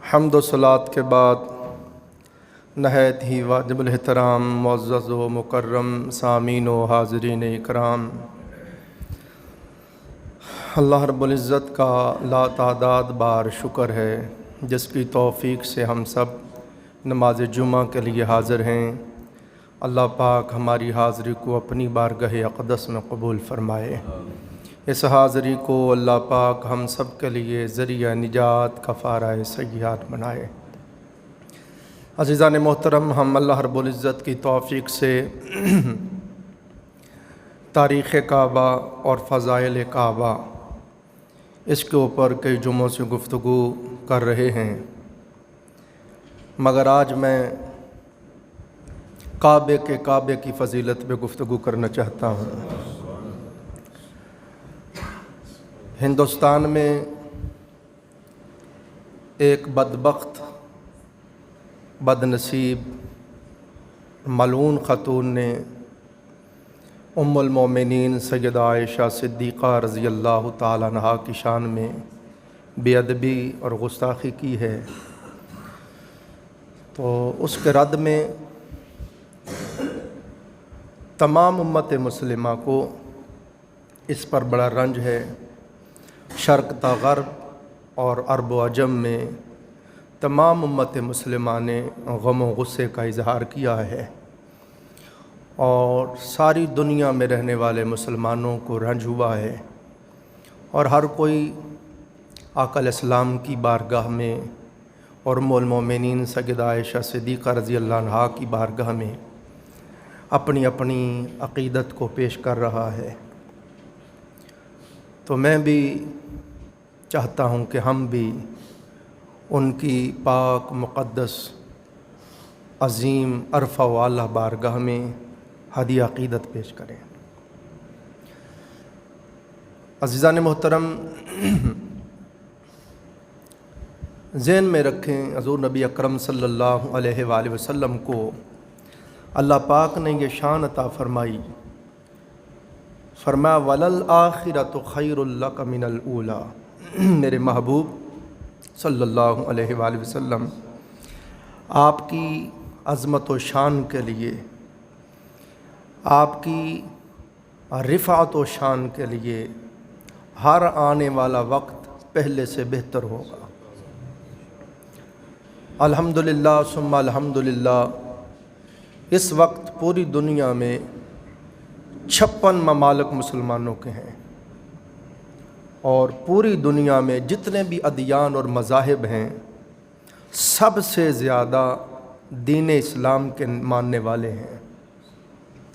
حمد و صلات کے بعد نہایت ہی واجب الاحترام معزز و مکرم سامعین و حاضرین اکرام، اللہ رب العزت کا لا تعداد بار شکر ہے جس کی توفیق سے ہم سب نماز جمعہ کے لیے حاضر ہیں۔ اللہ پاک ہماری حاضری کو اپنی بارگاہ اقدس میں قبول فرمائے۔ اس حاضری کو اللہ پاک ہم سب کے لیے ذریعہ نجات کفارہ سیئات بنائے۔ عزیزان محترم، ہم اللہ رب العزت کی توفیق سے تاریخ کعبہ اور فضائل کعبہ اس کے اوپر کئی جمعوں سے گفتگو کر رہے ہیں، مگر آج میں کعبے کی فضیلت پہ گفتگو کرنا چاہتا ہوں۔ ہندوستان میں ایک بدبخت، بد نصیب، ملعون خاتون نے ام المومنین سیدہ عائشہ صدیقہ رضی اللہ تعالیٰ عنہا کی شان میں بے ادبی اور گستاخی کی ہے، تو اس کے رد میں تمام امت مسلمہ کو اس پر بڑا رنج ہے۔ شرق تا غرب اور عرب و عجم میں تمام امت مسلمہ نے غم و غصے کا اظہار کیا ہے، اور ساری دنیا میں رہنے والے مسلمانوں کو رنج ہوا ہے، اور ہر کوئی آقا علیہ السلام کی بارگاہ میں اور ام المومنین سیدہ عائشہ صدیقہ رضی اللہ عنہا کی بارگاہ میں اپنی اپنی عقیدت کو پیش کر رہا ہے۔ تو میں بھی چاہتا ہوں کہ ہم بھی ان کی پاک مقدس عظیم عرفہ و اعلیٰ بارگاہ میں ہدیہ عقیدت پیش کریں۔ عزیزان محترم، ذہن میں رکھیں، حضور نبی اکرم صلی اللہ علیہ وآلہ وسلم کو اللہ پاک نے یہ شان عطا فرمائی، فرمایا وَلَلْآخِرَةُ خَيْرٌ لَكَ مِنَ الْأُولَىٰ۔ میرے محبوب صلی اللہ علیہ وآلہ وسلم، آپ کی عظمت و شان کے لیے، آپ کی رفعت و شان کے لیے ہر آنے والا وقت پہلے سے بہتر ہوگا۔ الحمدللہ ثم الحمدللہ، اس وقت پوری دنیا میں 56 ممالک مسلمانوں کے ہیں، اور پوری دنیا میں جتنے بھی ادیان اور مذاہب ہیں سب سے زیادہ دین اسلام کے ماننے والے ہیں۔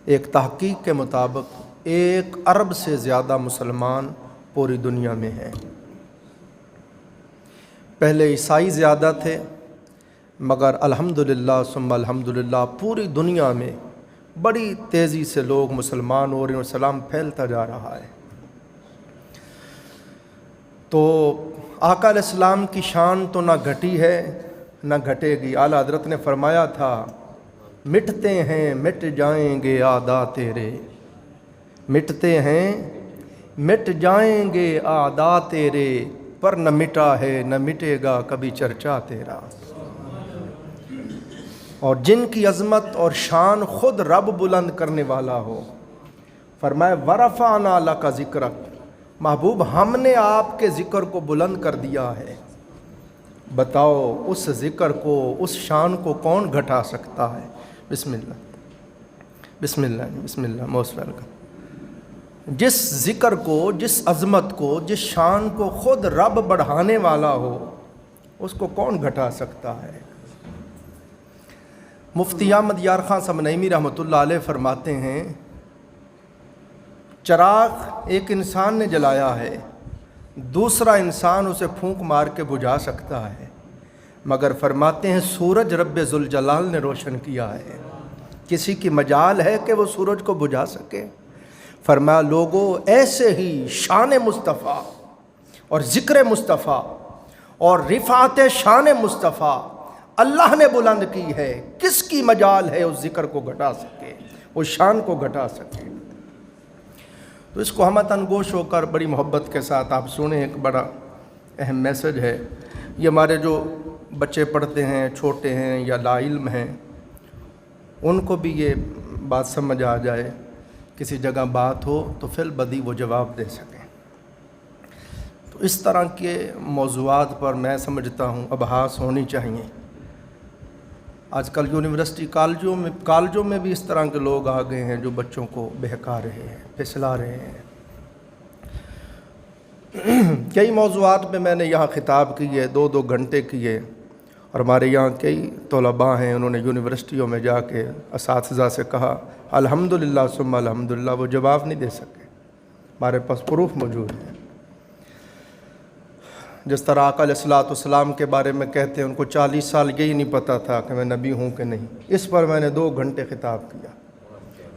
ایک تحقیق کے مطابق 1 ارب سے زیادہ مسلمان پوری دنیا میں ہیں۔ پہلے عیسائی زیادہ تھے، مگر الحمدللہ ثم الحمدللہ پوری دنیا میں بڑی تیزی سے لوگ مسلمان ہو رہے ہیں، اسلام پھیلتا جا رہا ہے۔ تو آقا علیہ السلام کی شان تو نہ گھٹی ہے نہ گھٹے گی۔ اعلیٰ حضرت نے فرمایا تھا، مٹتے ہیں مٹ جائیں گے اعداء تیرے، مٹتے ہیں مٹ جائیں گے اعداء تیرے، پر نہ مٹا ہے نہ مٹے گا کبھی چرچا تیرا۔ اور جن کی عظمت اور شان خود رب بلند کرنے والا ہو، فرمایا وَرَفَعْنَا لَكَ ذِكْرَكَ، محبوب ہم نے آپ کے ذکر کو بلند کر دیا ہے۔ بتاؤ اس ذکر کو، اس شان کو کون گھٹا سکتا ہے؟ بسم اللہ بسم اللہ بسم اللہ، موسٹ ویلکم۔ جس ذکر کو، جس عظمت کو، جس شان کو خود رب بڑھانے والا ہو، اس کو کون گھٹا سکتا ہے؟ مفتی احمد یار خان صاحب نعیمی رحمۃ اللہ علیہ فرماتے ہیں، چراغ ایک انسان نے جلایا ہے، دوسرا انسان اسے پھونک مار کے بجھا سکتا ہے، مگر فرماتے ہیں سورج رب ذوالجلال نے روشن کیا ہے۔ کسی کی مجال ہے کہ وہ سورج کو بجھا سکے؟ فرمایا لوگوں، ایسے ہی شان مصطفیٰ اور ذکر مصطفیٰ اور رفعت شان مصطفیٰ اللہ نے بلند کی ہے، کس کی مجال ہے اس ذکر کو گھٹا سکے، اس شان کو گھٹا سکے؟ تو اس کو ہم تنگوش ہو کر بڑی محبت کے ساتھ آپ سنیں، ایک بڑا اہم میسج ہے۔ یہ ہمارے جو بچے پڑھتے ہیں، چھوٹے ہیں یا لا علم ہیں، ان کو بھی یہ بات سمجھ آ جائے، کسی جگہ بات ہو تو فی البدیہہ وہ جواب دے سکیں۔ تو اس طرح کے موضوعات پر میں سمجھتا ہوں ابحاث ہونی چاہیے۔ آج کل یونیورسٹی کالجوں میں بھی اس طرح کے لوگ آ گئے ہیں جو بچوں کو بہکا رہے ہیں، پھسلا رہے ہیں۔ کئی موضوعات پہ میں نے یہاں خطاب کیے، 2 گھنٹے کیے، اور ہمارے یہاں کئی طلباء ہیں، انہوں نے یونیورسٹیوں میں جا کے اساتذہ سے کہا الحمدللہ ثم الحمدللہ، وہ جواب نہیں دے سکے۔ ہمارے پاس پروف موجود ہے۔ جس طرح آقا علیہ الصلوۃ والسلام کے بارے میں کہتے ہیں ان کو 40 سال یہی نہیں پتہ تھا کہ میں نبی ہوں کہ نہیں، اس پر میں نے 2 گھنٹے خطاب کیا۔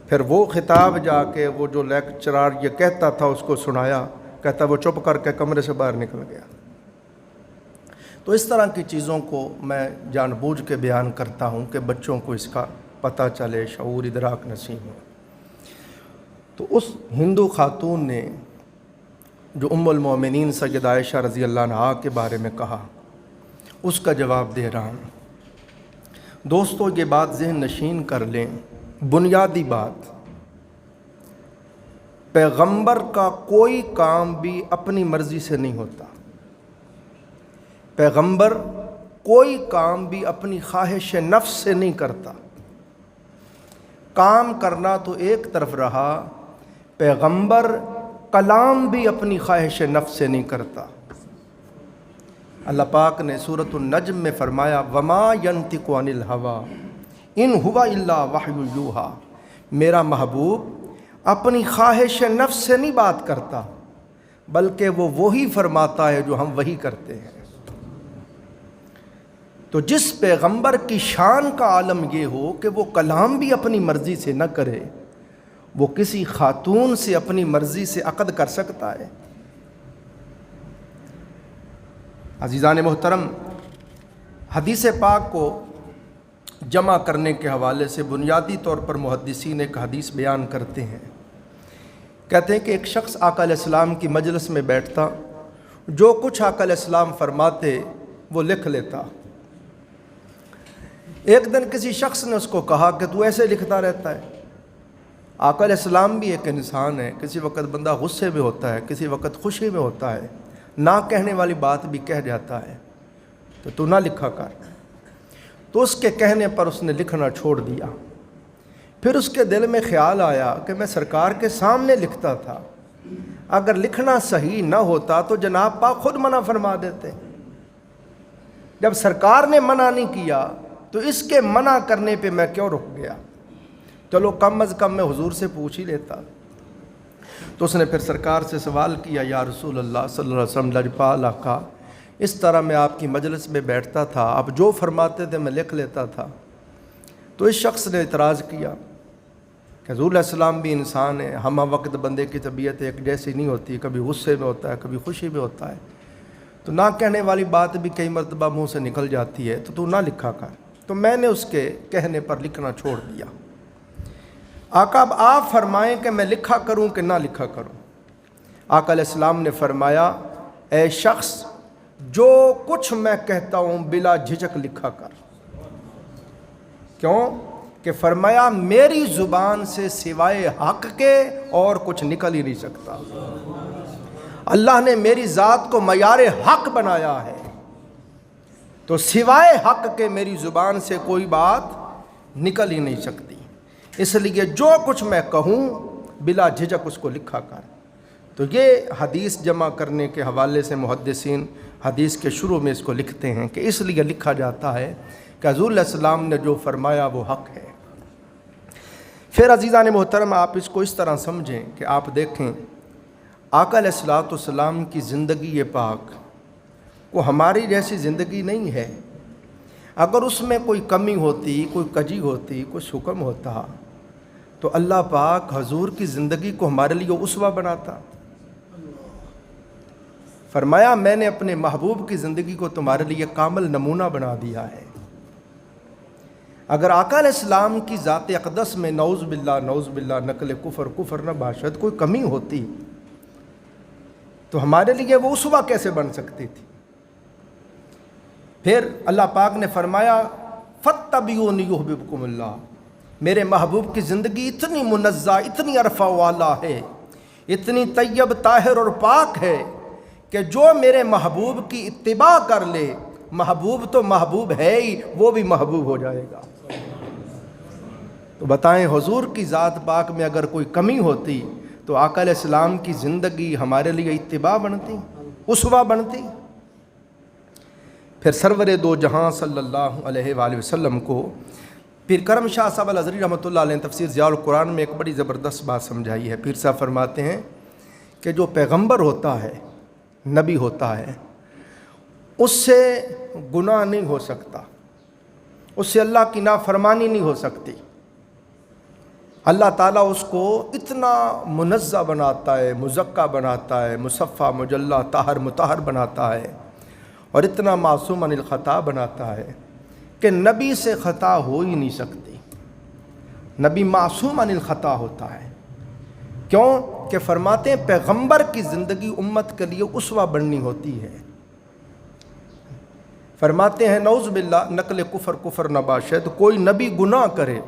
پھر وہ خطاب جا کے وہ جو لیکچرار یہ کہتا تھا اس کو سنایا، کہتا وہ چپ کر کے کمرے سے باہر نکل گیا۔ تو اس طرح کی چیزوں کو میں جان بوجھ کے بیان کرتا ہوں کہ بچوں کو اس کا پتہ چلے، شعور ادراک نصیب ہو۔ تو اس ہندو خاتون نے جو ام المومنین سیدہ عائشہ رضی اللہ عنہا کے بارے میں کہا، اس کا جواب دے رہا ہوں۔ دوستو یہ بات ذہن نشین کر لیں، بنیادی بات، پیغمبر کا کوئی کام بھی اپنی مرضی سے نہیں ہوتا۔ پیغمبر کوئی کام بھی اپنی خواہش نفس سے نہیں کرتا۔ کام کرنا تو ایک طرف رہا، پیغمبر کلام بھی اپنی خواہش نفس سے نہیں کرتا۔ اللہ پاک نے سورۃ النجم میں فرمایا وَمَا يَنْطِقُ عَنِ الْهَوَىٰ إِنْ هُوَ إِلَّا وَحْيٌ يُوحَىٰ، میرا محبوب اپنی خواہش نفس سے نہیں بات کرتا، بلکہ وہ وہی فرماتا ہے جو ہم وہی کرتے ہیں۔ تو جس پیغمبر کی شان کا عالم یہ ہو کہ وہ کلام بھی اپنی مرضی سے نہ کرے، وہ کسی خاتون سے اپنی مرضی سے عقد کر سکتا ہے؟ عزیزان محترم، حدیث پاک کو جمع کرنے کے حوالے سے بنیادی طور پر محدثین ایک حدیث بیان کرتے ہیں۔ کہتے ہیں کہ ایک شخص آقا علیہ السلام کی مجلس میں بیٹھتا، جو کچھ آقا علیہ السلام فرماتے وہ لکھ لیتا۔ ایک دن کسی شخص نے اس کو کہا کہ تو ایسے لکھتا رہتا ہے۔ آقا علیہ السلام بھی ایک انسان ہے، کسی وقت بندہ غصے میں ہوتا ہے، کسی وقت خوشی میں ہوتا ہے، نہ کہنے والی بات بھی کہہ جاتا ہے، تو نہ لکھا کر۔ تو اس کے کہنے پر اس نے لکھنا چھوڑ دیا۔ پھر اس کے دل میں خیال آیا کہ میں سرکار کے سامنے لکھتا تھا، اگر لکھنا صحیح نہ ہوتا تو جناب پاک خود منع فرما دیتے۔ جب سرکار نے منع نہیں کیا تو اس کے منع کرنے پہ میں کیوں رک گیا؟ چلو کم از کم میں حضور سے پوچھ ہی لیتا۔ تو اس نے پھر سرکار سے سوال کیا، یا رسول اللہ صلی اللہ علیہ وسلم، لجپال آقا، اس طرح میں آپ کی مجلس میں بیٹھتا تھا، آپ جو فرماتے تھے میں لکھ لیتا تھا۔ تو اس شخص نے اعتراض کیا کہ حضور علیہ السلام بھی انسان ہے، ہم وقت بندے کی طبیعت ایک جیسی نہیں ہوتی، کبھی غصے میں ہوتا ہے، کبھی خوشی میں ہوتا ہے، تو نہ کہنے والی بات بھی کئی مرتبہ منہ سے نکل جاتی ہے، تو نہ لکھا کر۔ تو میں نے اس کے کہنے پر لکھنا چھوڑ دیا۔ آقا اب آپ فرمائیں کہ میں لکھا کروں کہ نہ لکھا کروں؟ آقا علیہ السلام نے فرمایا، اے شخص، جو کچھ میں کہتا ہوں بلا جھجک لکھا کر۔ کیوں کہ فرمایا میری زبان سے سوائے حق کے اور کچھ نکل ہی نہیں سکتا۔ اللہ نے میری ذات کو معیار حق بنایا ہے، تو سوائے حق کے میری زبان سے کوئی بات نکل ہی نہیں سکتی۔ اس لیے جو کچھ میں کہوں بلا جھجک اس کو لکھا کر۔ تو یہ حدیث جمع کرنے کے حوالے سے محدثین حدیث کے شروع میں اس کو لکھتے ہیں کہ اس لیے لکھا جاتا ہے کہ حضور علیہ السلام نے جو فرمایا وہ حق ہے۔ پھر عزیزان محترم، آپ اس کو اس طرح سمجھیں کہ آپ دیکھیں آقا علیہ الصلوۃ والسلام کی زندگی پاک وہ ہماری جیسی زندگی نہیں ہے۔ اگر اس میں کوئی کمی ہوتی، کوئی کجی ہوتی، کوئی حکم ہوتا تو اللہ پاک حضور کی زندگی کو ہمارے لیے اسوہ بناتا۔ فرمایا میں نے اپنے محبوب کی زندگی کو تمہارے لیے کامل نمونہ بنا دیا ہے۔ اگر آقا علیہ السلام کی ذات اقدس میں نعوذ باللہ نقل کفر نہ باشد کوئی کمی ہوتی تو ہمارے لیے وہ اسوہ کیسے بن سکتی تھی؟ پھر اللہ پاک نے فرمایا فاتبعونی یحببکم اللہ، میرے محبوب کی زندگی اتنی منزہ، اتنی عرفہ والا ہے، اتنی طیب طاہر اور پاک ہے کہ جو میرے محبوب کی اتباع کر لے، محبوب تو محبوب ہے ہی، وہ بھی محبوب ہو جائے گا۔ تو بتائیں حضور کی ذات پاک میں اگر کوئی کمی ہوتی تو آقا علیہ السلام کی زندگی ہمارے لیے اتباع بنتی، اسوہ بنتی؟ پھر سرور دو جہاں صلی اللہ علیہ وآلہ وسلم کو پیر کرم شاہ صاحب الازہری رحمۃ اللہ علیہ نے تفسیر ضیاء القرآن میں ایک بڑی زبردست بات سمجھائی ہے۔ پیر صاحب فرماتے ہیں کہ جو پیغمبر ہوتا ہے، نبی ہوتا ہے، اس سے گناہ نہیں ہو سکتا، اس سے اللہ کی نافرمانی نہیں ہو سکتی۔ اللہ تعالیٰ اس کو اتنا منزہ بناتا ہے، مزکہ بناتا ہے، مصفہ مجلہ طاہر مطہر بناتا ہے، اور اتنا معصوم عن الخطا بناتا ہے کہ نبی سے خطا ہو ہی نہیں سکتی۔ نبی معصوم عن الخطا ہوتا ہے، کیوں کہ فرماتے ہیں پیغمبر کی زندگی امت کے لیے اسوہ بننی ہوتی ہے۔ فرماتے ہیں نعوذ باللہ نقل کفر نہ باشد، کوئی نبی گناہ کرے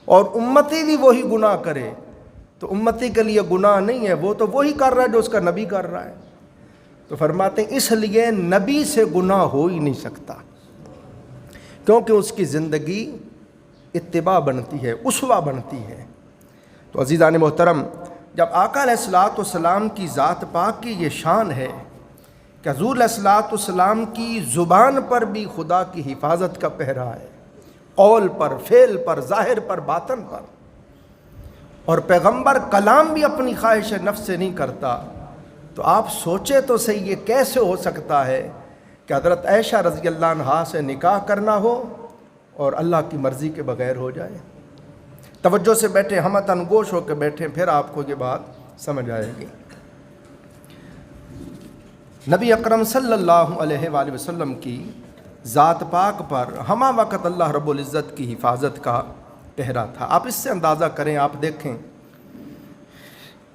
اور امتی بھی وہی گناہ کرے تو امتی کے لیے گناہ نہیں ہے، وہ تو وہی کر رہا ہے جو اس کا نبی کر رہا ہے۔ تو فرماتے ہیں اس لیے نبی سے گناہ ہو ہی نہیں سکتا، کیونکہ اس کی زندگی اتباع بنتی ہے، اسوہ بنتی ہے۔ تو عزیزان محترم، جب آقا علیہ الصلوۃ والسلام کی ذات پاک کی یہ شان ہے کہ حضور علیہ الصلوۃ والسلام کی زبان پر بھی خدا کی حفاظت کا پہرا ہے، قول پر، فعل پر، ظاہر پر، باطن پر، اور پیغمبر کلام بھی اپنی خواہش نفس سے نہیں کرتا، تو آپ سوچے تو صحیح یہ کیسے ہو سکتا ہے کہ حضرت عائشہ رضی اللہ عنہا سے نکاح کرنا ہو اور اللہ کی مرضی کے بغیر ہو جائے؟ توجہ سے بیٹھیں، ہمتاً گوش ہو کے بیٹھیں، پھر آپ کو یہ بات سمجھ آئے گی۔ نبی اکرم صلی اللہ علیہ وآلہ وسلم کی ذات پاک پر ہمہ وقت اللہ رب العزت کی حفاظت کا پہرا تھا۔ آپ اس سے اندازہ کریں، آپ دیکھیں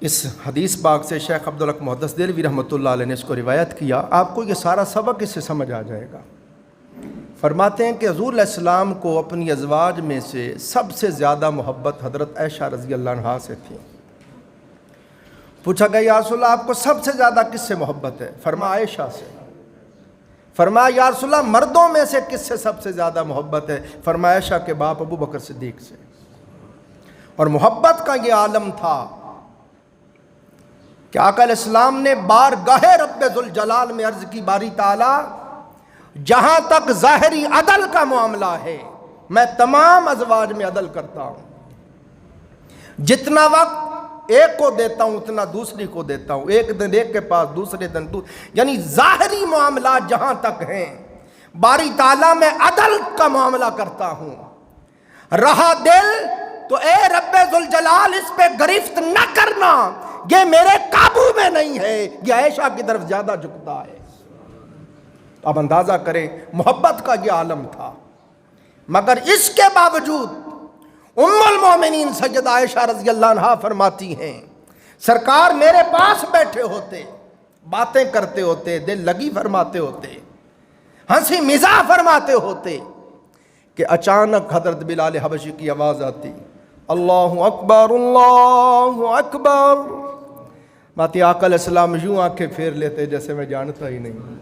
اس حدیث پاک سے شیخ عبدالحق محدث دہلوی رحمۃ اللہ علیہ نے اس کو روایت کیا، آپ کو یہ سارا سبق اس سے سمجھ آ جائے گا۔ فرماتے ہیں کہ حضور علیہ السلام کو اپنی ازواج میں سے سب سے زیادہ محبت حضرت عائشہ رضی اللہ عنہا سے تھی۔ پوچھا گیا یا رسول اللہ آپ کو سب سے زیادہ کس سے محبت ہے؟ فرمایا عائشہ سے۔ فرمایا یا رسول اللہ مردوں میں سے کس سے سب سے زیادہ محبت ہے؟ فرمایا عائشہ کے باپ ابو بکر صدیق سے۔ اور محبت کا یہ عالم تھا کہ آقا علیہ السلام نے بارگاہ رب ذوالجلال میں عرض کی، باری تعالیٰ جہاں تک ظاہری عدل کا معاملہ ہے میں تمام ازواج میں عدل کرتا ہوں، جتنا وقت ایک کو دیتا ہوں اتنا دوسری کو دیتا ہوں، ایک دن ایک کے پاس دوسرے دن یعنی ظاہری معاملات جہاں تک ہیں باری تعالیٰ میں عدل کا معاملہ کرتا ہوں۔ رہا دل تو اے رب ذوالجلال اس پہ گرفت نہ کرنا، یہ میرے قابو میں نہیں ہے، یہ عائشہ کی طرف زیادہ جھکتا ہے۔ اب اندازہ کریں محبت کا یہ عالم تھا، مگر اس کے باوجود ام المومنین سیدہ عائشہ رضی اللہ عنہا فرماتی ہیں سرکار میرے پاس بیٹھے ہوتے، باتیں کرتے ہوتے، دل لگی فرماتے ہوتے، ہنسی مزاح فرماتے ہوتے کہ اچانک حضرت بلال حبشی کی آواز آتی، اللہ اکبر اللہ اکبر۔ باتی آقا علیہ السلام یوں آنکھیں پھیر لیتے جیسے میں جانتا ہی نہیں۔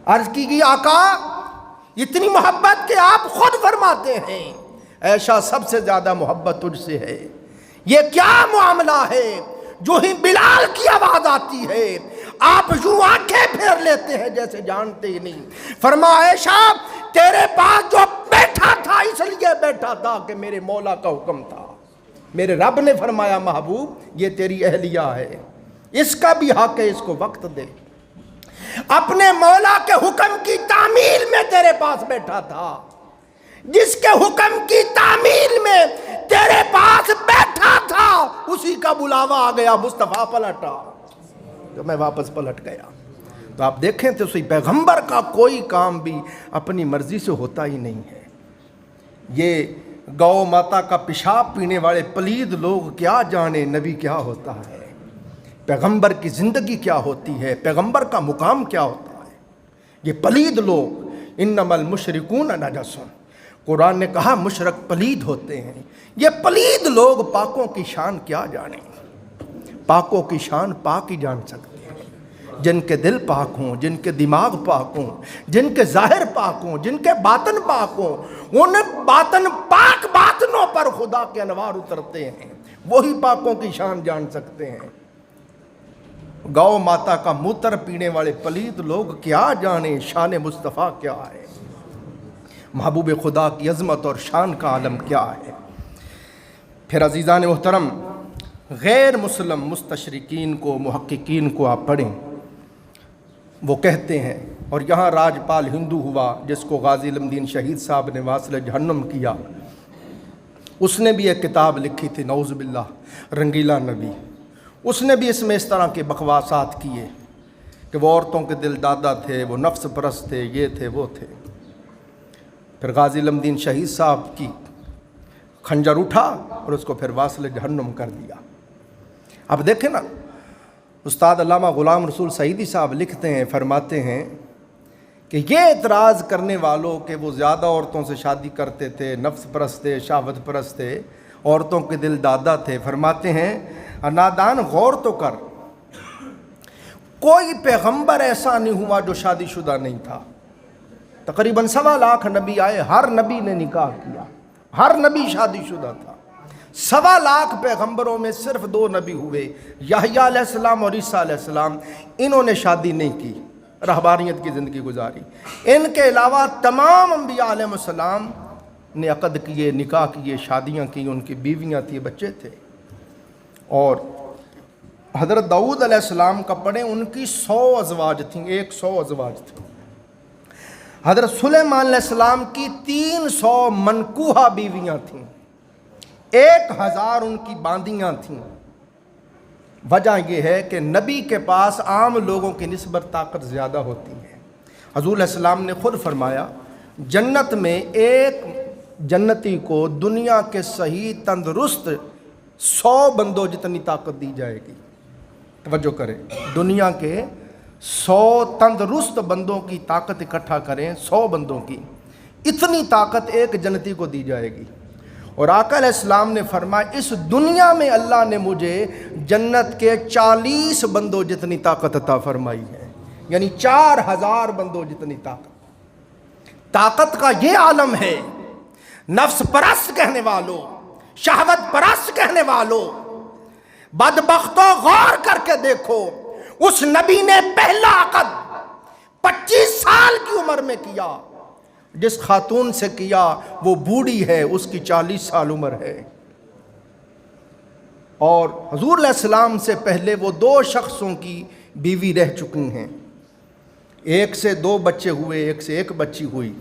عرض کی گئی آقا اتنی محبت کہ آپ خود فرماتے ہیں عائشہ سب سے زیادہ محبت تجھ سے ہے، یہ کیا معاملہ ہے؟ جو ہی بلال کی آواز آتی ہے آپ یوں آنکھیں پھیر لیتے ہیں جیسے جانتے ہی نہیں۔ فرمایا عائشہ تیرے پاس جو بیٹھا تھا اس لیے بیٹھا تھا کہ میرے مولا کا حکم تھا، میرے رب نے فرمایا محبوب یہ تیری اہلیہ ہے، اس کا بھی حق ہے، اس کو وقت دے۔ اپنے مولا کے حکم کی تعمیل میں تیرے پاس بیٹھا تھا، جس کے حکم کی تعمیل میں تیرے پاس بیٹھا تھا اسی کا بلاوا آ گیا، مصطفیٰ پلٹا تو میں واپس پلٹ گیا۔ تو آپ دیکھیں تو اسی پیغمبر کا کوئی کام بھی اپنی مرضی سے ہوتا ہی نہیں ہے۔ یہ گو ماتا کا پیشاب پینے والے پلید لوگ کیا جانے نبی کیا ہوتا ہے، پیغمبر کی زندگی کیا ہوتی ہے، پیغمبر کا مقام کیا ہوتا ہے۔ یہ پلید لوگ، انمل مشرکون نجسون، قرآن نے کہا مشرک پلید ہوتے ہیں۔ یہ پلید لوگ پاکوں کی شان کیا جانیں؟ پاکوں کی شان پاک ہی جان سکتے ہیں، جن کے دل پاک ہوں، جن کے دماغ پاک ہوں، جن کے ظاہر پاک ہوں، جن کے باطن پاک ہوں، ان باطن پاک باطنوں پر خدا کے انوار اترتے ہیں، وہی پاکوں کی شان جان سکتے ہیں۔ گاؤ ماتا کا موتر پینے والے پلید لوگ کیا جانیں شان مصطفیٰ کیا ہے، محبوب خدا کی عظمت اور شان کا عالم کیا ہے۔ پھر عزیزان محترم، غیر مسلم مستشرقین کو، محققین کو آپ پڑھیں، وہ کہتے ہیں، اور یہاں راجپال ہندو ہوا جس کو غازی علم دین شہید صاحب نے واصل جہنم کیا، اس نے بھی ایک کتاب لکھی تھی نعوذ باللہ، رنگیلا نبی، اس نے بھی اس میں اس طرح کے بکواسات کیے کہ وہ عورتوں کے دل دادا تھے، وہ نفس پرست تھے، یہ تھے وہ تھے۔ پھر غازی علم دین شہید صاحب کی خنجر اٹھا اور اس کو پھر واصل جہنم کر دیا۔ اب دیکھیں نا، استاد علامہ غلام رسول سعیدی صاحب لکھتے ہیں، فرماتے ہیں کہ یہ اعتراض کرنے والوں کہ وہ زیادہ عورتوں سے شادی کرتے تھے، نفس پرست تھے، شہوت پرست تھے، عورتوں کے دل دادا تھے، فرماتے ہیں نادان غور تو کر، کوئی پیغمبر ایسا نہیں ہوا جو شادی شدہ نہیں تھا۔ تقریباً 1.25 لاکھ نبی آئے، ہر نبی نے نکاح کیا، ہر نبی شادی شدہ تھا۔ 1.25 لاکھ پیغمبروں میں صرف 2 نبی ہوئے، یحییٰ علیہ السلام اور عیسیٰ علیہ السلام، انہوں نے شادی نہیں کی، رہبانیت کی زندگی گزاری۔ ان کے علاوہ تمام انبیاء علیہ السلام نے عقد کیے، نکاح کیے، شادیاں کی، ان کی بیویاں تھیں، بچے تھے۔ اور حضرت داؤد علیہ السلام کا پڑھیں، ان کی 100 ازواج تھیں، 100 ازواج تھیں۔ حضرت سلیمان علیہ السلام کی 300 منکوحہ بیویاں تھیں، 1000 ان کی باندیاں تھیں۔ وجہ یہ ہے کہ نبی کے پاس عام لوگوں کی نسبت طاقت زیادہ ہوتی ہے۔ حضور علیہ السلام نے خود فرمایا، جنت میں ایک جنتی کو دنیا کے صحیح تندرست 100 بندوں جتنی طاقت دی جائے گی۔ توجہ کریں، دنیا کے 100 تندرست بندوں کی طاقت اکٹھا کریں، 100 بندوں کی، اتنی طاقت ایک جنتی کو دی جائے گی۔ اور آقا علیہ السلام نے فرمایا، اس دنیا میں اللہ نے مجھے جنت کے 40 بندوں جتنی طاقت عطا فرمائی ہے، یعنی 4000 بندوں جتنی طاقت۔ طاقت کا یہ عالم ہے، نفس پرست کہنے والوں، شہوت پرست کہنے والوں، بدبختوں غور کر کے دیکھو، اس نبی نے پہلا عقد 25 سال کی عمر میں کیا، جس خاتون سے کیا وہ بوڑھی ہے، اس کی 40 سال عمر ہے۔ اور حضور علیہ السلام سے پہلے وہ 2 شخصوں کی بیوی رہ چکی ہیں، ایک سے 2 بچے ہوئے، ایک سے 1 بچی ہوئی،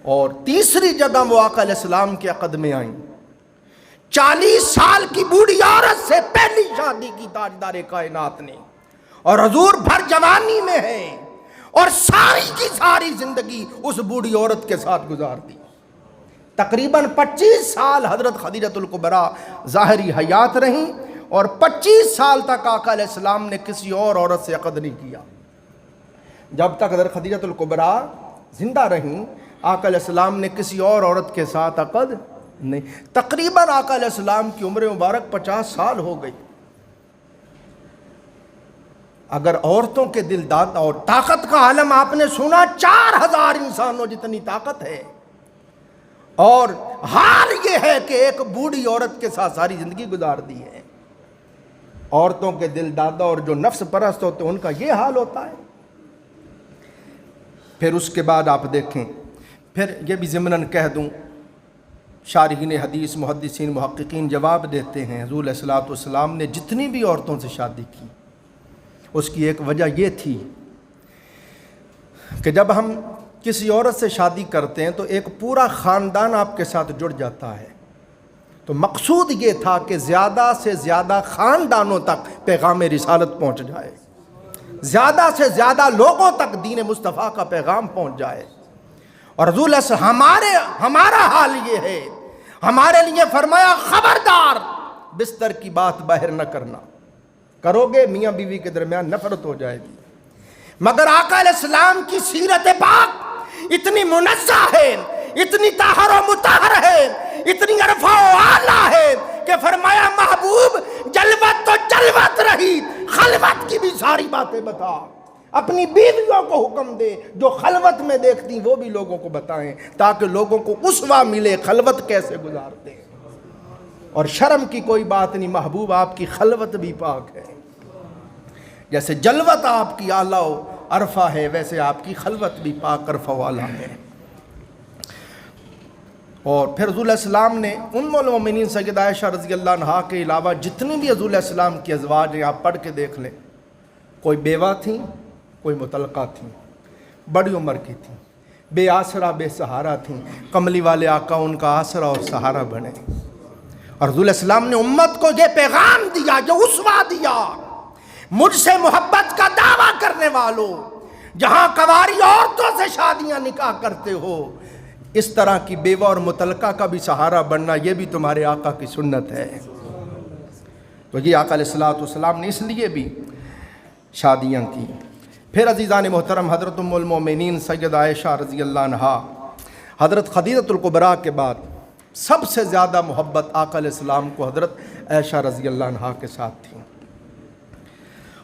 اور تیسری جگہ وہ آقا علیہ السلام کے عقد میں آئیں۔ 40 سال کی بوڑھی عورت سے پہلی شادی کی تاجدار کائنات نے، اور حضور بھر جوانی میں ہے، اور ساری کی ساری زندگی اس بوڑھی عورت کے ساتھ گزار دی۔ تقریباً 25 سال حضرت خدیجۃ الکبریٰ ظاہری حیات رہیں، اور 25 سال تک آقا علیہ السلام نے کسی اور عورت سے عقد نہیں کیا۔ جب تک حضرت خدیجۃ الکبریٰ زندہ رہیں، آقا علیہ السلام نے کسی اور عورت کے ساتھ عقد نہیں۔ تقریباً آقا علیہ السلام کی عمر مبارک 50 سال ہو گئی۔ اگر عورتوں کے دل دادا اور طاقت کا عالم آپ نے سنا، 4000 انسانوں جتنی طاقت ہے، اور حال یہ ہے کہ ایک بوڑھی عورت کے ساتھ ساری زندگی گزار دی ہے۔ عورتوں کے دل دادا اور جو نفس پرست ہوتے ہیں، ان کا یہ حال ہوتا ہے۔ پھر اس کے بعد آپ دیکھیں، پھر یہ بھی ضمناً کہہ دوں، شارحین حدیث، محدثین، محققین جواب دیتے ہیں، حضور علیہ السلام نے جتنی بھی عورتوں سے شادی کی، اس کی ایک وجہ یہ تھی کہ جب ہم کسی عورت سے شادی کرتے ہیں تو ایک پورا خاندان آپ کے ساتھ جڑ جاتا ہے، تو مقصود یہ تھا کہ زیادہ سے زیادہ خاندانوں تک پیغام رسالت پہنچ جائے، زیادہ سے زیادہ لوگوں تک دین مصطفیٰ کا پیغام پہنچ جائے۔ اور حضور علیہ السلام ہمارا حال یہ ہے، ہمارے لیے فرمایا خبردار بستر کی بات باہر نہ کرنا، کرو گے میاں بیوی کے درمیان نفرت ہو جائے گی۔ مگر آقا علیہ السلام کی سیرت پاک اتنی منزہ ہے، اتنی طاہر و مطہر ہے، اتنی عرفہ و اعلیٰ ہے کہ فرمایا محبوب جلوت تو جلوت رہی، خلوت کی بھی ساری باتیں بتا، اپنی بیویوں کو حکم دے جو خلوت میں دیکھتی وہ بھی لوگوں کو بتائیں تاکہ لوگوں کو اسوہ ملے خلوت کیسے گزارتے ہیں۔ اور شرم کی کوئی بات نہیں، محبوب آپ کی خلوت بھی پاک ہے، جیسے جلوت آپ کی اعلیٰ و عرفہ ہے ویسے آپ کی خلوت بھی پاک عرفہ و اعلیٰ ہے۔ اور پھر حضور علیہ السلام نے ام المومنین سیدہ عائشہ رضی اللہ عنہا کے علاوہ جتنی بھی حضور علیہ السلام کی ازواج ہیں آپ پڑھ کے دیکھ لیں، کوئی بیوہ تھیں، کوئی مطلقہ تھیں، بڑی عمر کی تھیں، بے آسرا بے سہارا تھیں، کملی والے آقا ان کا آسرا اور سہارا بنے۔ اور حضور علیہ السلام نے امت کو یہ پیغام دیا، جو اسوہ دیا، مجھ سے محبت کا دعویٰ کرنے والوں، جہاں کنواری عورتوں سے شادیاں نکاح کرتے ہو، اس طرح کی بیوہ اور مطلقہ کا بھی سہارا بننا یہ بھی تمہارے آقا کی سنت ہے۔ تو یہ آقا علیہ السلام نے اس لیے بھی شادیاں کی۔ پھر عزیزان محترم، حضرت ام المومنین سیدہ عائشہ رضی اللہ عنہا حضرت خدیجہ الکبریٰ کے بعد سب سے زیادہ محبت آقا علیہ السلام کو حضرت عائشہ رضی اللہ عنہا کے ساتھ تھی۔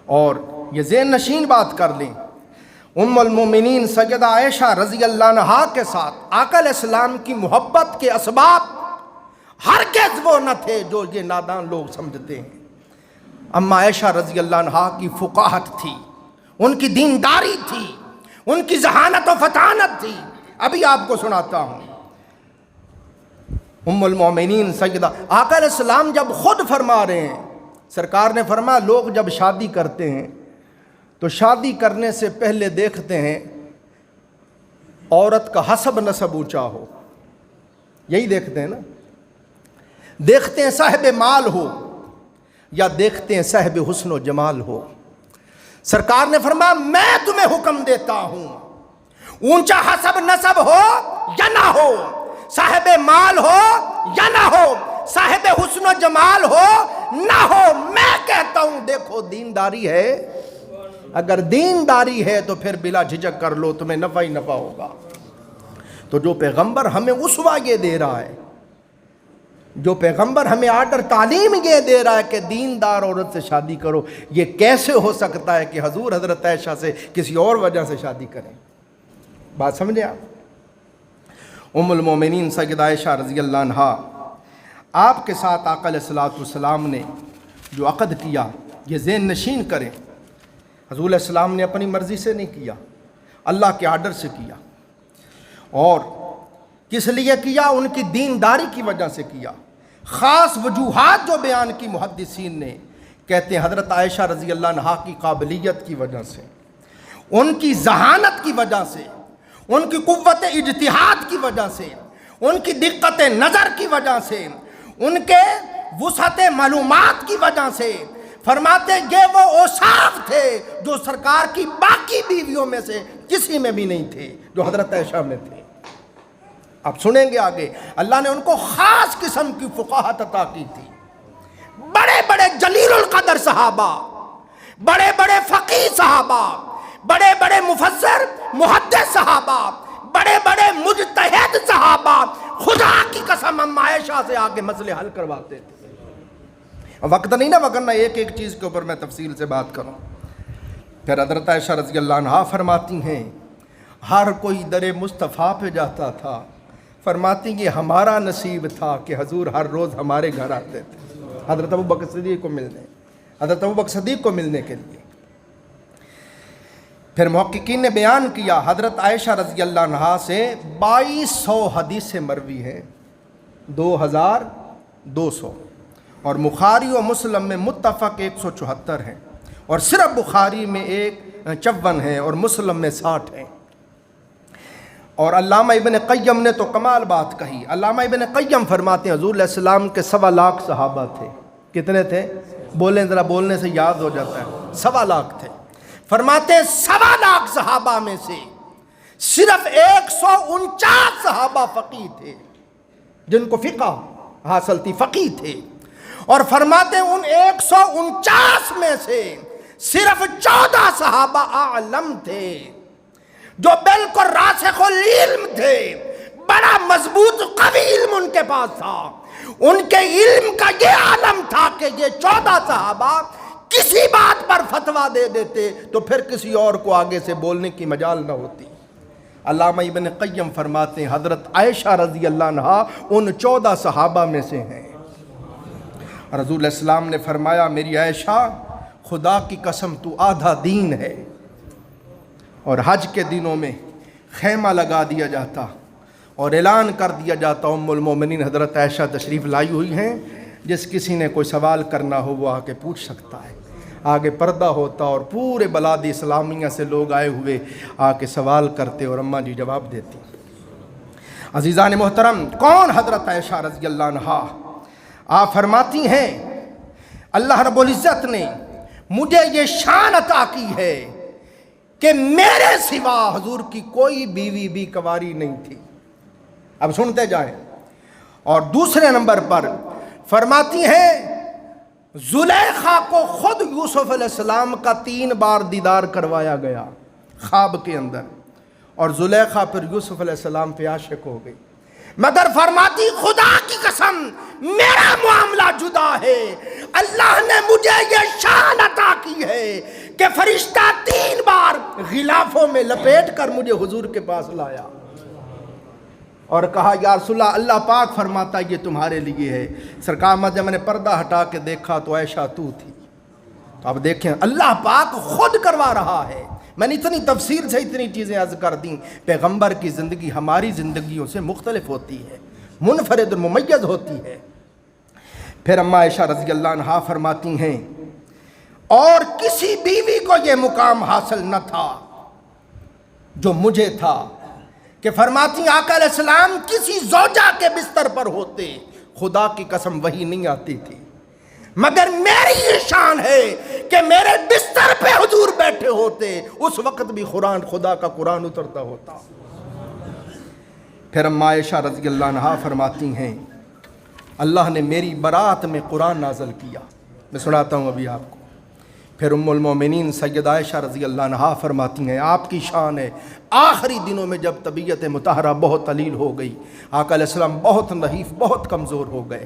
اور یہ ذہن نشین بات کر لیں، ام المومنین سیدہ عائشہ رضی اللہ عنہا کے ساتھ آقا علیہ السلام کی محبت کے اسباب ہرگز وہ نہ تھے جو یہ نادان لوگ سمجھتے ہیں۔ اما عائشہ رضی اللہ عنہا کی فقاہت تھی، ان کی دینداری تھی، ان کی ذہانت و فطانت تھی۔ ابھی آپ کو سناتا ہوں، ام المومنین سیدہ آقا علیہ السلام جب خود فرما رہے ہیں، سرکار نے فرمایا لوگ جب شادی کرتے ہیں تو شادی کرنے سے پہلے دیکھتے ہیں عورت کا حسب نسب اونچا ہو، یہی دیکھتے ہیں نا، دیکھتے ہیں صاحب مال ہو یا دیکھتے ہیں صاحب حسن و جمال ہو۔ سرکار نے فرمایا میں تمہیں حکم دیتا ہوں، اونچا حسب نسب ہو یا نہ ہو، صاحب مال ہو یا نہ ہو، صاحب حسن و جمال ہو نہ ہو، میں کہتا ہوں دیکھو دینداری ہے، اگر دینداری ہے تو پھر بلا جھجک کر لو، تمہیں نفع ہی نفع ہوگا۔ تو جو پیغمبر ہمیں اسوہ یہ دے رہا ہے، جو پیغمبر ہمیں آرڈر تعلیم یہ دے رہا ہے کہ دیندار عورت سے شادی کرو، یہ کیسے ہو سکتا ہے کہ حضور حضرت عائشہ سے کسی اور وجہ سے شادی کریں؟ بات سمجھے آپ؟ ام المومنین سیدہ عائشہ رضی اللہ عنہا آپ کے ساتھ آقا علیہ السلام نے جو عقد کیا، یہ ذہن نشین کریں، حضور علیہ السلام نے اپنی مرضی سے نہیں کیا، اللہ کے آرڈر سے کیا۔ اور کس لیے کیا؟ ان کی دینداری کی وجہ سے کیا۔ خاص وجوہات جو بیان کی محدثین نے، کہتے ہیں حضرت عائشہ رضی اللہ عنہا کی قابلیت کی وجہ سے، ان کی ذہانت کی وجہ سے، ان کی قوت اجتہاد کی وجہ سے، ان کی دقت نظر کی وجہ سے، ان کے وسعت معلومات کی وجہ سے، فرماتے یہ وہ اوصاف تھے جو سرکار کی باقی بیویوں میں سے کسی میں بھی نہیں تھے جو حضرت عائشہ میں تھے۔ آپ سنیں گے آگے، اللہ نے ان کو خاص قسم کی فقاہت عطا کی تھی۔ بڑے بڑے جلیل القدر صحابہ، بڑے بڑے فقیہ صحابہ، بڑے بڑے مفسر محدث صحابہ، بڑے بڑے مجتہد صحابہ خدا کی قسم ہم عائشہ سے آگے مسئلے حل کرواتے تھے۔ وقت نہیں نا وگرنہ ایک ایک چیز کے اوپر میں تفصیل سے بات کروں۔ پھر حضرت عائشہ رضی اللہ عنہا فرماتی ہیں ہر کوئی در مصطفیٰ پہ جاتا تھا، فرماتی یہ ہمارا نصیب تھا کہ حضور ہر روز ہمارے گھر آتے تھے حضرت ابوبکر صدیق کو ملنے، حضرت ابوبکر صدیق کو ملنے کے لیے۔ پھر محققین نے بیان کیا حضرت عائشہ رضی اللہ عنہا سے 2200 حدیثیں مروی ہیں، 2200، اور بخاری و مسلم میں متفق 174 ہیں، اور صرف بخاری میں 54 ہیں اور مسلم میں 60 ہیں۔ اور علامہ ابن قیم نے تو کمال بات کہی۔ علامہ ابن قیم فرماتے ہیں حضور علیہ السلام کے 1.25 لاکھ صحابہ تھے۔ کتنے تھے؟ بولیں ذرا، بولنے سے یاد ہو جاتا ہے۔ 1.25 لاکھ تھے۔ فرماتے ہیں 1.25 لاکھ صحابہ میں سے صرف 149 صحابہ فقیہ تھے جن کو فقہ حاصل تھی، فقیہ تھے۔ اور فرماتے ہیں ان 149 میں سے صرف 14 صحابہ اعلم تھے جو بالکل راسخ العلم تھے، بڑا مضبوط قوی علم ان کے پاس تھا. ان کے علم کا یہ عالم تھا کہ یہ 14 صحابہ کسی بات پر فتویٰ دے دیتے تو پھر کسی اور کو آگے سے بولنے کی مجال نہ ہوتی. علامہ ابن قیم فرماتے ہیں حضرت عائشہ رضی اللہ عنہا ان 14 صحابہ میں سے ہیں. رسول السلام نے فرمایا میری عائشہ خدا کی قسم تو آدھا دین ہے. اور حج کے دنوں میں خیمہ لگا دیا جاتا اور اعلان کر دیا جاتا ام المومنین حضرت عائشہ تشریف لائی ہوئی ہیں، جس کسی نے کوئی سوال کرنا ہو وہ آ کے پوچھ سکتا ہے. آگے پردہ ہوتا اور پورے بلاد اسلامیہ سے لوگ آئے ہوئے آ کے سوال کرتے اور اماں جی جواب دیتی. عزیزان محترم، کون حضرت عائشہ رضی اللہ عنہا؟ آپ فرماتی ہیں اللہ رب العزت نے مجھے یہ شان عطا کی ہے کہ میرے سوا حضور کی کوئی بیوی بھی کنواری نہیں تھی. اب سنتے جائیں. اور دوسرے نمبر پر فرماتی ہیں زلیخا کو خود یوسف علیہ السلام کا 3 بار دیدار کروایا گیا خواب کے اندر، اور زلیخا پھر یوسف علیہ السلام پہ عاشق ہو گئی. مگر فرماتی خدا کی قسم میرا معاملہ جدا ہے، اللہ نے مجھے یہ شان عطا کی ہے کہ فرشتہ 3 بار غلافوں میں لپیٹ کر مجھے حضور کے پاس لایا اور کہا یا رسول اللہ، اللہ پاک فرماتا یہ تمہارے لیے ہے. سرکار جب میں نے پردہ ہٹا کے دیکھا تو عائشہ تو تھی. تو اب دیکھیں اللہ پاک خود کروا رہا ہے. میں نے اتنی تفصیل سے اتنی چیزیں عرض کر دیں. پیغمبر کی زندگی ہماری زندگیوں سے مختلف ہوتی ہے، منفرد ممیز ہوتی ہے. پھر اماں عائشہ رضی اللہ عنہا فرماتی ہیں اور کسی بیوی کو یہ مقام حاصل نہ تھا جو مجھے تھا کہ فرماتی آقا علیہ السلام کسی زوجہ کے بستر پر ہوتے خدا کی قسم وحی نہیں آتی تھی، مگر میری یہ شان ہے کہ میرے بستر پہ حضور بیٹھے ہوتے اس وقت بھی قرآن خدا کا قرآن اترتا ہوتا. پھر اماں عائشہ رضی اللہ عنہا فرماتی ہیں اللہ نے میری برات میں قرآن نازل کیا. میں سناتا ہوں ابھی آپ کو. پھر ام المومنین سیدہ عائشہ رضی اللہ عنہا فرماتی ہیں آپ کی شان ہے آخری دنوں میں جب طبیعت مطہرہ بہت علیل ہو گئی، آقا علیہ السلام بہت نحیف بہت کمزور ہو گئے،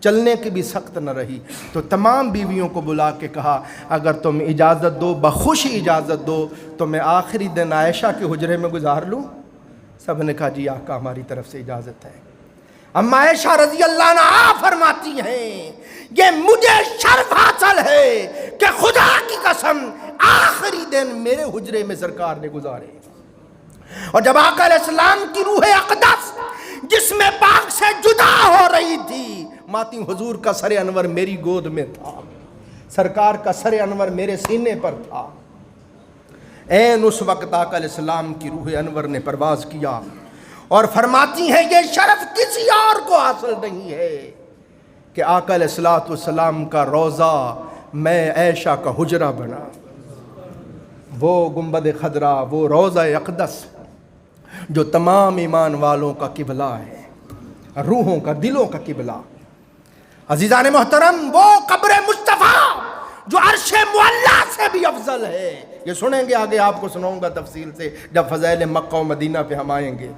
چلنے کی بھی سخت نہ رہی، تو تمام بیویوں کو بلا کے کہا اگر تم اجازت دو بخوشی اجازت دو تو میں آخری دن عائشہ کے حجرے میں گزار لوں. سب نے کہا جی آقا ہماری طرف سے اجازت ہے. اماں عائشہ رضی اللہ عنہا فرماتی ہیں یہ مجھے شرف حاصل ہے کہ خدا کی قسم آخری دن میرے حجرے میں سرکار نے گزارے. اور جب آقا علیہ السلام کی روح اقدس جسم پاک سے جدا ہو رہی تھی، ماتی حضور کا سر انور میری گود میں تھا، سرکار کا سر انور میرے سینے پر تھا. این اس وقت آقا علیہ السلام کی روح انور نے پرواز کیا اور فرماتی ہیں یہ شرف کسی اور کو حاصل نہیں ہے کہ آقا علیہ السلام کا روضہ میں عائشہ کا حجرہ بنا. وہ گنبد خضرا، وہ روضہ اقدس جو تمام ایمان والوں کا قبلہ ہے، روحوں کا دلوں کا قبلہ. عزیزان محترم وہ قبر مصطفیٰ جو عرش معلیٰ سے بھی افضل ہے، یہ سنیں گے آگے آپ کو سناؤں گا تفصیل سے جب فضائل مکہ و مدینہ پہ ہم آئیں گے.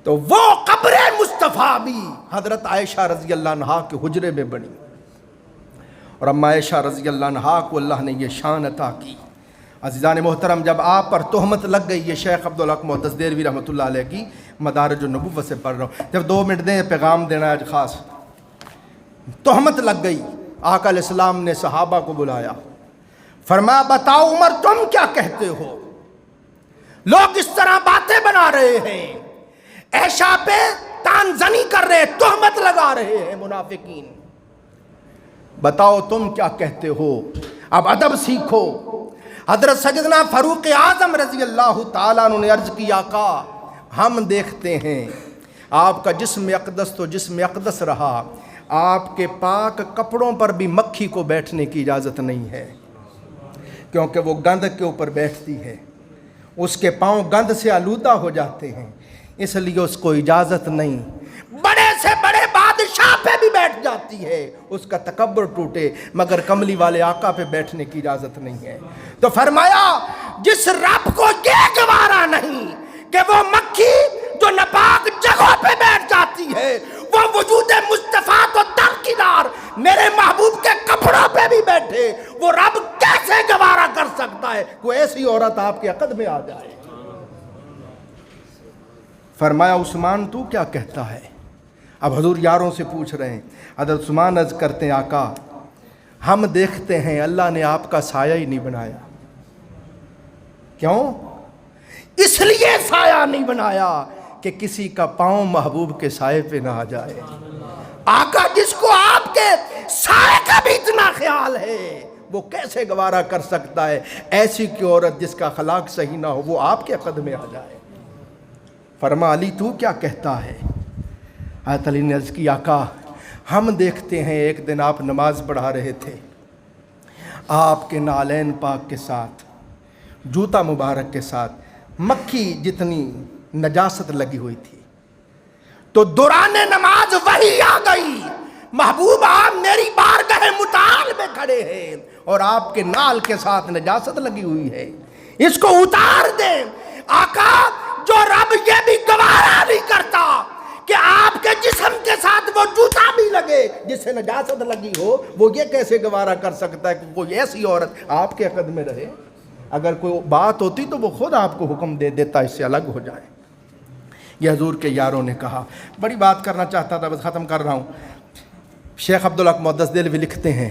تو وہ قبر مصطفیٰ بھی حضرت عائشہ رضی اللہ عنہا کے حجرے میں بنی. اور اماں عائشہ رضی اللہ عنہا کو اللہ نے یہ شان عطا کی. عزیزان محترم جب آپ پر تہمت لگ گئی، یہ شیخ عبدالحق محدث دہلوی رحمۃ اللہ علیہ کی مدارج النبوت سے پڑھ رہا ہوں، جب 2 منٹ دیں پیغام دینا ہے خاص. تہمت لگ گئی، آقا علیہ السلام نے صحابہ کو بلایا، فرمایا بتاؤ عمر تم کیا کہتے ہو؟ لوگ اس طرح باتیں بنا رہے ہیں، عائشہ پہ تان زنی کر رہے، تہمت لگا رہے ہیں منافقین، بتاؤ تم کیا کہتے ہو؟ اب ادب سیکھو. حضرت سیدنا فاروق اعظم رضی اللہ تعالیٰ عنہ نے عرض کی آقا ہم دیکھتے ہیں آپ کا جسم اقدس تو جسم اقدس رہا، آپ کے پاک کپڑوں پر بھی مکھی کو بیٹھنے کی اجازت نہیں ہے کیونکہ وہ گند کے اوپر بیٹھتی ہے، اس کے پاؤں گند سے آلودہ ہو جاتے ہیں، اس لیے اس کو اجازت نہیں. بڑے سے بڑے بادشاہ پہ بھی بیٹھ جاتی ہے اس کا تکبر ٹوٹے، مگر کملی والے آقا پہ بیٹھنے کی اجازت نہیں ہے۔ تو فرمایا جس رب کو یہ گوارا نہیں کہ وہ مکھی جو ناپاک جگہوں پہ بیٹھ جاتی ہے، وہ وجود مصطفیٰ تو درکنار میرے محبوب کے کپڑوں پہ بھی بیٹھے، وہ رب کیسے گوارا کر سکتا ہے کوئی ایسی عورت آپ کے عقد میں آ جائے؟ فرمایا عثمان تو کیا کہتا ہے؟ اب حضور یاروں سے پوچھ رہے ہیں۔ حضرت عثمان عرض کرتے ہیں آقا ہم دیکھتے ہیں اللہ نے آپ کا سایہ ہی نہیں بنایا۔ کیوں؟ اس لیے سایہ نہیں بنایا کہ کسی کا پاؤں محبوب کے سائے پہ نہ آ جائے۔ آقا جس کو آپ کے سائے کا بھی اتنا خیال ہے وہ کیسے گوارا کر سکتا ہے ایسی کی عورت جس کا اخلاق صحیح نہ ہو وہ آپ کے عقد میں آ جائے؟ فرما علی تو کیا کہتا ہے؟ حضرت علی نے عرض کی آقا ہم دیکھتے ہیں ایک دن آپ نماز پڑھا رہے تھے، آپ کے نالین پاک کے ساتھ جوتا مبارک کے ساتھ مکھی جتنی نجاست لگی ہوئی تھی، تو دوران نماز وحی آ گئی، محبوب آپ میری بارگاہ متعال میں کھڑے ہیں اور آپ کے نال کے ساتھ نجاست لگی ہوئی ہے، اس کو اتار دیں۔ آقا جو رب یہ بھی گوارا نہیں کرتا کہ آپ کے جسم کے ساتھ وہ جوتا بھی لگے جس سے نجاست لگی ہو، وہ یہ کیسے گوارا کر سکتا ہے کہ کوئی ایسی عورت آپ کے عقد میں رہے؟ اگر کوئی بات ہوتی تو وہ خود آپ کو حکم دے دیتا اس سے الگ ہو جائے۔ یہ حضور کے یاروں نے کہا۔ بڑی بات کرنا چاہتا تھا بس ختم کر رہا ہوں۔ شیخ عبدالحق محدث دہلوی لکھتے ہیں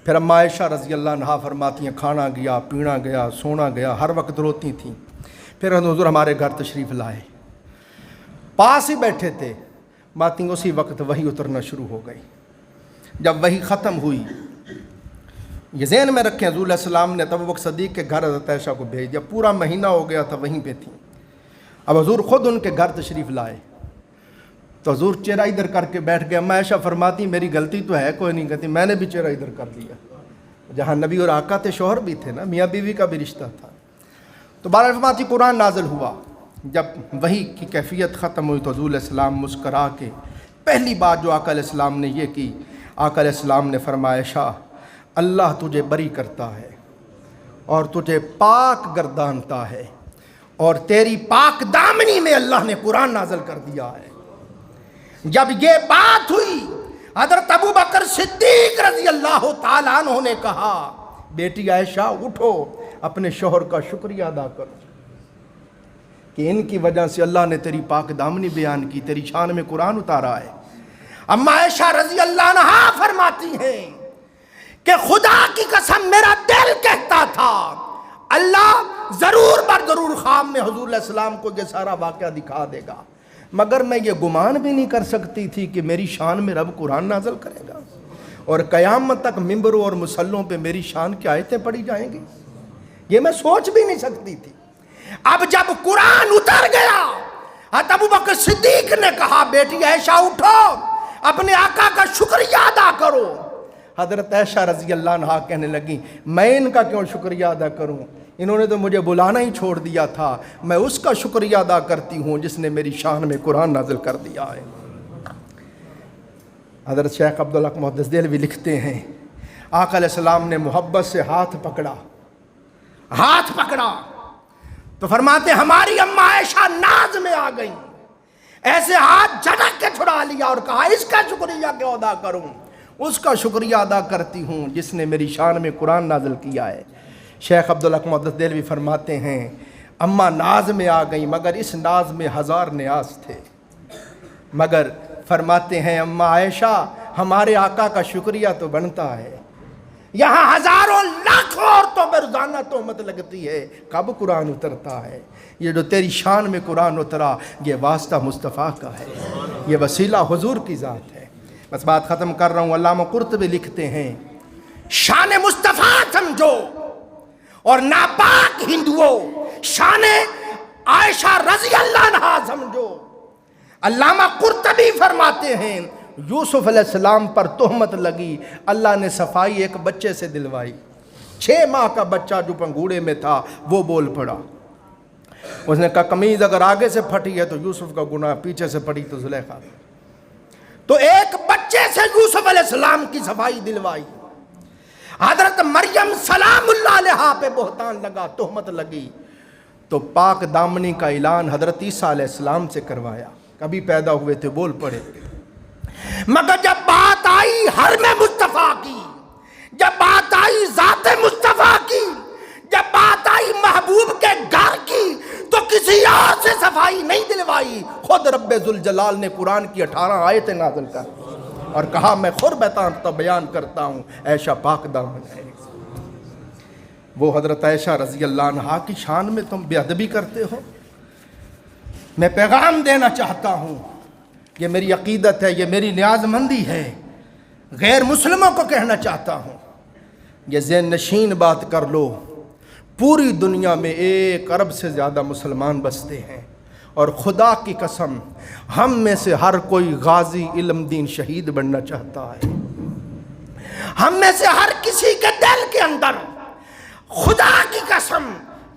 پھر اما عائشہ رضی اللہ عنہا فرماتی ہیں کھانا گیا، پینا گیا، سونا گیا، ہر وقت روتی تھیں۔ پھر حضور ہمارے گھر تشریف لائے، پاس ہی بیٹھے تھے، باتیں اسی وقت وحی اترنا شروع ہو گئی۔ جب وحی ختم ہوئی یہ ذہن میں رکھیں حضور علیہ السلام نے ابو بکر صدیق کے گھر حضرت عائشہ کو بھیج دیا، پورا مہینہ ہو گیا تھا وہیں پہ تھیں۔ اب حضور خود ان کے گھر تشریف لائے تو حضور چہرہ ادھر کر کے بیٹھ گئے۔ اما عائشہ فرماتی میری غلطی تو ہے کوئی نہیں، کہتی میں نے بھی چہرہ ادھر کر دیا، جہاں نبی اور آقا تھے شوہر بھی تھے نا، میاں بیوی کا بھی رشتہ تھا۔ تو بہرحال فرماتی قرآن نازل ہوا، جب وحی کی کیفیت ختم ہوئی تو حضور علیہ السلام مسکرا کے پہلی بات جو آقا علیہ السلام نے یہ کی، آقا علیہ السلام نے فرمایا عائشہ اللہ تجھے بری کرتا ہے اور تجھے پاک گردانتا ہے، اور تیری پاک دامنی میں اللہ نے قرآن نازل کر دیا ہے۔ جب یہ بات ہوئی حضرت ابو بکر صدیق رضی اللہ تعالیٰ عنہ نے کہا بیٹی عائشہ اٹھو اپنے شوہر کا شکریہ ادا کرو کہ ان کی وجہ سے اللہ نے تیری پاک دامنی بیان کی، تیری شان میں قرآن اتارا ہے۔ اما عائشہ رضی اللہ عنہا فرماتی ہیں کہ خدا کی قسم میرا دل کہتا تھا اللہ ضرور بر ضرور خواب میں حضور علیہ السلام کو یہ سارا واقعہ دکھا دے گا، مگر میں یہ گمان بھی نہیں کر سکتی تھی کہ میری شان میں رب قرآن نازل کرے گا اور قیامت تک ممبروں اور مسلوں پہ میری شان کی آیتیں پڑھی جائیں گی، یہ میں سوچ بھی نہیں سکتی تھی۔ اب جب قرآن اتر گیا حضرت ابو بکر صدیق نے کہا بیٹی عائشہ اٹھو اپنے آقا کا شکریہ ادا کرو۔ حضرت عائشہ رضی اللہ عنہا کہنے لگی میں ان کا کیوں شکریہ ادا کروں، انہوں نے تو مجھے بلانا ہی چھوڑ دیا تھا، میں اس کا شکریہ ادا کرتی ہوں جس نے میری شان میں قرآن نازل کر دیا ہے۔ حضرت شیخ عبدالحق محدث دہلوی لکھتے ہیں آقا علیہ السلام نے محبت سے ہاتھ پکڑا تو فرماتے ہماری اماں عائشہ ناز میں آ گئی، ایسے ہاتھ جھٹک کے چھڑا لیا اور کہا اس کا شکریہ کیوں ادا کروں، اس کا شکریہ ادا کرتی ہوں جس نے میری شان میں قرآن نازل کیا ہے۔ شیخ عبدالحق محدث دہلوی فرماتے ہیں اماں ناز میں آ گئی مگر اس ناز میں ہزار نیاز تھے، مگر فرماتے ہیں اماں عائشہ ہمارے آقا کا شکریہ تو بنتا ہے، یہاں ہزاروں لاکھوں عورتوں پر روزانہ تہمت لگتی ہے کب قرآن اترتا ہے، یہ جو تیری شان میں قرآن اترا یہ واسطہ مصطفیٰ کا ہے، یہ وسیلہ حضور کی ذات ہے۔ بس بات ختم کر رہا ہوں۔ علامہ قرطبی لکھتے ہیں شان مصطفیٰ سمجھو اور ناپاک ہندوؤں شان عائشہ رضی اللہ عنہا سمجھو۔ علامہ قرطبی فرماتے ہیں یوسف علیہ السلام پر تہمت لگی، اللہ نے صفائی ایک بچے سے دلوائی، 6 ماہ کا بچہ جو پنگوڑے میں تھا وہ بول پڑا، اس نے کہا قمیض اگر آگے سے پھٹی ہے تو یوسف کا گناہ، پیچھے سے پھٹی تو زلیخا۔ تو ایک بچے سے یوسف علیہ السلام کی صفائی دلوائی، حضرت مریم سلام اللہ علیہا پہ بہتان لگا، تہمت لگی، تو پاک دامنی کا اعلان حضرت عیسیٰ علیہ السلام سے کروایا، کبھی پیدا ہوئے تھے بول پڑے، مگر جب بات آئی حرم مصطفیٰ کی، جب بات آئی ذات مصطفیٰ کی، جب بات آئی محبوب کے گھر کی، تو کسی اور سے صفائی نہیں دلوائی، خود رب ذوالجلال نے قرآن کی 18 آیتیں نازل کر اور کہا میں خود بیان کرتا ہوں، عائشہ پاک دامن ہے۔ وہ حضرت عائشہ رضی اللہ عنہا کی شان میں تم بے ادبی کرتے ہو۔ میں پیغام دینا چاہتا ہوں، یہ میری عقیدت ہے، یہ میری نیاز مندی ہے، غیر مسلموں کو کہنا چاہتا ہوں، یہ ذہن نشین بات کر لو، پوری دنیا میں 1 ارب سے زیادہ مسلمان بستے ہیں، اور خدا کی قسم ہم میں سے ہر کوئی غازی علم دین شہید بننا چاہتا ہے، ہم میں سے ہر کسی کے دل کے اندر خدا کی قسم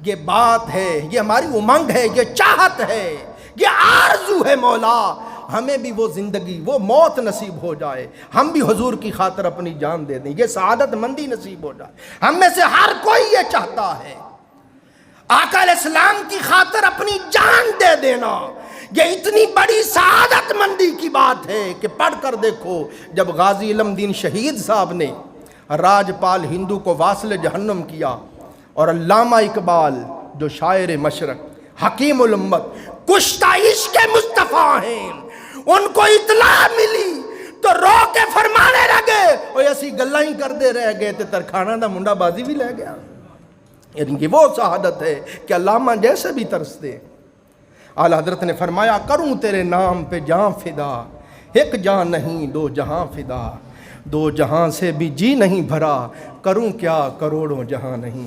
یہ بات ہے، یہ ہماری امنگ ہے، یہ چاہت ہے، یہ آرزو ہے، مولا ہمیں بھی وہ زندگی، وہ موت نصیب ہو جائے، ہم بھی حضور کی خاطر اپنی جان دے دیں، یہ سعادت مندی نصیب ہو جائے، ہم میں سے ہر کوئی یہ چاہتا ہے، آقا علیہ السلام کی خاطر اپنی جان دے دینا، یہ اتنی بڑی سعادت مندی کی بات ہے کہ پڑھ کر دیکھو، جب غازی علم دین شہید صاحب نے راجپال ہندو کو واصل جہنم کیا، اور علامہ اقبال جو شاعر مشرق حکیم الامت کشتہ عشق مصطفیٰ ہیں، ان کو اطلاع ملی تو رو کے فرمانے لگے، اور ایسی گلہ ہی کر دے رہ گئے تھے، ترکھانہ دا منڈا بازی بھی لے گیا، یعنی کہ وہ شہادت ہے کہ علامہ جیسے بھی ترستے۔ اعلیٰ حضرت نے فرمایا کروں تیرے نام پہ جان فدا، 1 جان نہیں 2 جہاں فدا، 2 جہاں سے بھی جی نہیں بھرا، کروں کیا کروڑوں جہاں نہیں۔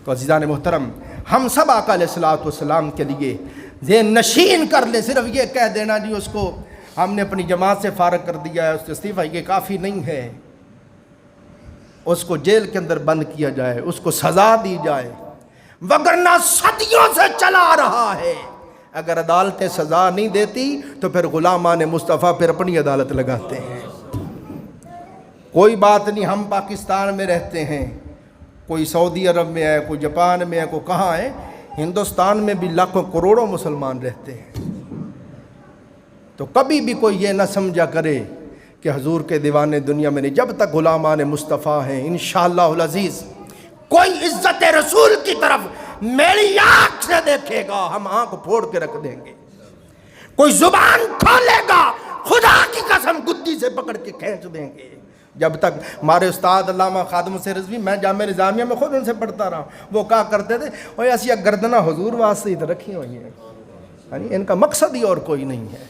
تو عزیزان محترم، ہم سب آقا علیہ السلام کے لیے ذہن نشین کر لیں، صرف یہ کہہ دینا جی اس کو ہم نے اپنی جماعت سے فارغ کر دیا ہے، اس سے استعفیٰ، یہ کافی نہیں ہے، اس کو جیل کے اندر بند کیا جائے، اس کو سزا دی جائے، وگرنہ صدیوں سے چلا رہا ہے۔ اگر عدالتیں سزا نہیں دیتی تو پھر غلامان مصطفیٰ پھر اپنی عدالت لگاتے ہیں۔ کوئی بات نہیں، ہم پاکستان میں رہتے ہیں، کوئی سعودی عرب میں ہے، کوئی جاپان میں ہے، کوئی کہاں ہے، ہندوستان میں بھی لاکھوں کروڑوں مسلمان رہتے ہیں۔ تو کبھی بھی کوئی یہ نہ سمجھا کرے کہ حضور کے دیوانے دنیا میں نہیں، جب تک غلامان مصطفیٰ ہیں انشاءاللہ العزیز کوئی عزت رسول کی طرف میری آنکھ سے دیکھے گا ہم آنکھ پھوڑ کے رکھ دیں گے، کوئی زبان کھولے گا خدا کی قسم گدی سے پکڑ کے کھینچ دیں گے۔ جب تک ہمارے استاد علامہ خادم حسین رضوی، میں جامعہ نظامیہ میں خود ان سے پڑھتا رہا، وہ کہا کرتے تھے اور ایسی گردنہ حضور واسطے ہی تو رکھی ہوئی ہیں، یعنی ان کا مقصد ہی اور کوئی نہیں ہے۔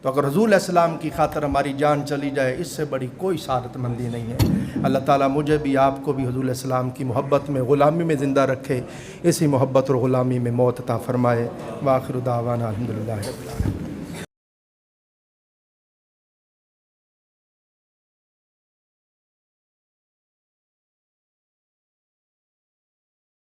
تو اگر حضور علیہ السلام کی خاطر ہماری جان چلی جائے، اس سے بڑی کوئی سعادت مندی نہیں ہے۔ اللہ تعالیٰ مجھے بھی آپ کو بھی حضور علیہ السلام کی محبت میں، غلامی میں زندہ رکھے، اسی محبت اور غلامی میں موت عطا فرمائے۔ وآخر دعوانا الحمدللہ رب العالمین۔